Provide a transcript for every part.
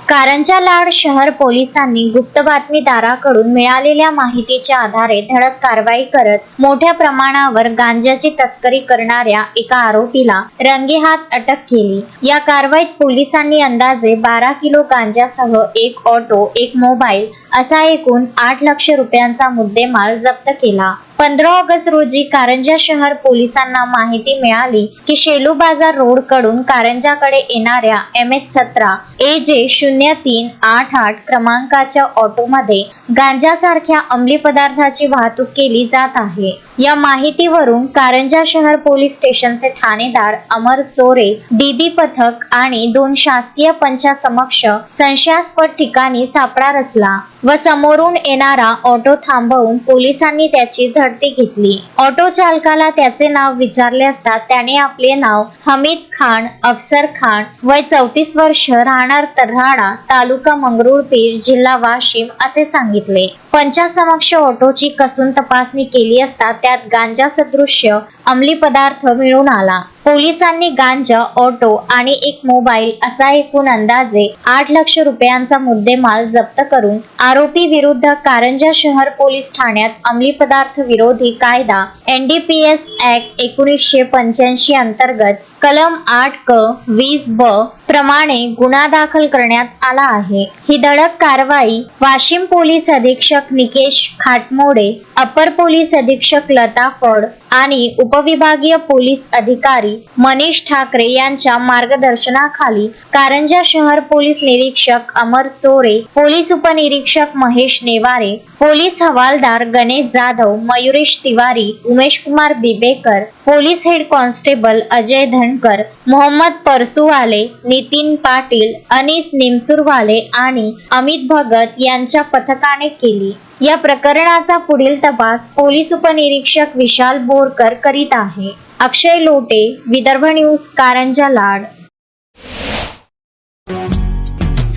कारंजा लाड शहर पोलिसांनी गुप्त बातमीदाराकडून मिळालेल्या माहितीच्या आधारे धडक कारवाई करत मोठ्या प्रमाणावर गांजाची तस्करी करणाऱ्या एका आरोपीला रंगेहात अटक केली। या कारवाईत पोलिसांनी अंदाजे 12 किलो गांजासह एक ऑटो, एक मोबाईल असा एकूण 8 लाख रुपयांचा मुद्देमाल जप्त केला। 15 ऑगस्ट रोजी कारंजा शहर पोलिसांना माहिती मिळाली की शेलू बाजार रोड कडून कारंजाकडे येणाऱ्या MH17 AJ 0388 क्रमांकाच्या ऑटोमध्ये गांजासारख्या अंमली पदार्थाची वाहतूक केली जात आहे। या माहितीवरून कारंजा शहर पोलीस स्टेशनचे ठाणेदार अमर चोरे DB पथक आणि 2 शासकीय पंचासमक्ष संशयास्पद ठिकाणी सापळा रचला व समोरून येणारा ऑटो थांबवून पोलिसांनी त्याची झडती घेतली। ऑटो चालकाला त्याचे नाव विचारले असता त्याने आपले नाव हमीद खान अफसर खान, वय 34 वर्ष, राहणार तर्हाडा, तालुका मंगरुळपीर, जिल्हा वाशिम असे सांगितले। पंचासमक्ष ऑटोची कसून तपासणी केली असता त्यात गांजा सदृश्य अंमली पदार्थ मिळून आला। पोलिसांनी गांजा, ऑटो आणि एक मोबाईल असा एकूण अंदाजे 8 लाख रुपयांचा मुद्देमाल जप्त करून आरोपी विरुद्ध कारंजा शहर पोलीस ठाण्यात अंमली पदार्थ विरोधी कायदा NDPS ऍक्ट 1985 अंतर्गत कलम 8 क 20 ब प्रमाणे गुन्हा दाखल करण्यात आला आहे। ही धडक कारवाई वाशिम पोलीस अधीक्षक निकेश खाटमोडे, अपर पोलीस अधीक्षक लता फड आणि उपविभागीय पोलीस अधिकारी मनीष ठाकरे यांच्या मार्गदर्शनाखाली कारंजा शहर पोलीस निरीक्षक अमर चोरे, पोलीस उपनिरीक्षक महेश नेवारे, पोलीस हवालदार Ganesh Jadhav, Mayuresh Tiwari, Umesh Kumar Bibekar, police head constable Ajay Dhankar, Mohammed परसुवाले, Nitin Patil, Anees निमसुरवाले आणि अमित भगत यांच्या पथकाने केली। या प्रकरणाचा पुढील तपास पोलीस उपनिरीक्षक विशाल बोरकर करीत आहे। अक्षय लोटे, विदर्भ न्यूज, कारंजा लाड।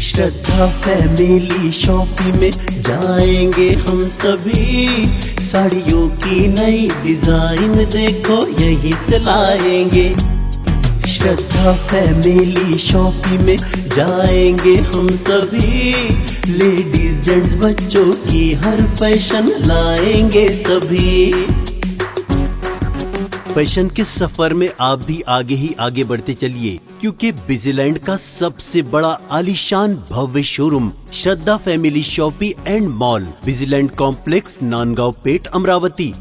श्रद्धा फैमिली शॉपिंग में जाएंगे हम सभी, साड़ियों की नई डिजाइन देखो यहीं से लाएंगे। श्रद्धा फैमिली शॉपिंग में जाएंगे हम सभी, लेडीज जेंट्स बच्चों की हर फैशन लाएंगे सभी। फैशन के सफर में आप भी आगे ही आगे बढ़ते चलिए, क्योंकि बिजीलैंड का सबसे बड़ा आलीशान भव्य showroom Shraddha family shopping and mall, Busyland complex, Nandgaon Peth, Amravati.